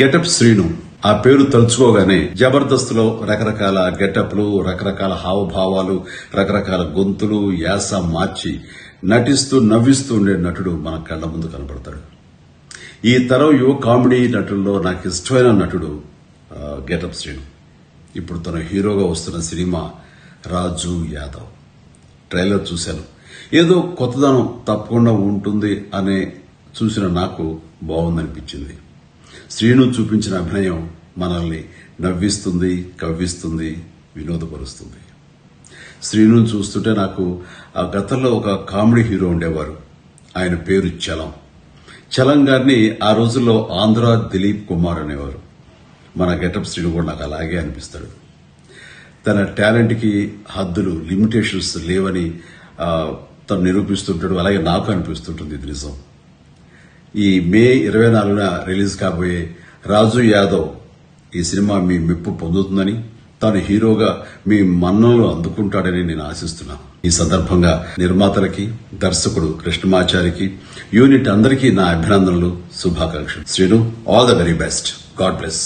Getup Srinu. ఆ పేరు తలుచుకోగానే జబర్దస్త్ లో రకరకాల గెటప్లు, రకరకాల హావభావాలు, రకరకాల గొంతులు, యాస మార్చి నటిస్తూ నవ్విస్తూ ఉండే నటుడు మన కళ్ల ముందు కనబడతాడు. ఈ తరం యువ కామెడీ నటుల్లో నాకు ఇష్టమైన నటుడు గెటప్ శ్రీను. ఇప్పుడు తన హీరోగా వస్తున్న సినిమా రాజు యాదవ్. ట్రైలర్ చూశాను. ఏదో కొత్తదనం తప్పకుండా ఉంటుంది అనే చూసిన నాకు బాగుందనిపించింది. శ్రీను చూపించిన అభినయం మనల్ని నవ్విస్తుంది, కవ్విస్తుంది, వినోదపరుస్తుంది. శ్రీను చూస్తుంటే నాకు ఆ గతంలో ఒక కామెడీ హీరో ఉండేవారు. ఆయన పేరు చలం. చలం గారిని ఆ రోజుల్లో ఆంధ్ర దిలీప్ కుమార్ అనేవారు. మన గెటప్ శ్రీను కూడా నాకు అలాగే అనిపిస్తాడు. తన టాలెంట్ కి హద్దులు, లిమిటేషన్స్ లేవని తను నిరూపిస్తుంటాడు. అలాగే నాకు అనిపిస్తుంటుంది. ఇది నిజం. ఈ మే 24న రిలీజ్ కాబోయే రాజు యాదవ్ ఈ సినిమా మీ మెప్పు పొందుతుందని, తాను హీరోగా మీ మన్ననలు అందుకుంటాడని నేను ఆశిస్తున్నాను. ఈ సందర్భంగా నిర్మాతలకి, దర్శకుడు కృష్ణమాచారికి, యూనిట్ అందరికీ నా అభినందనలు, శుభాకాంక్షలు. Srinu, all the very best. God bless.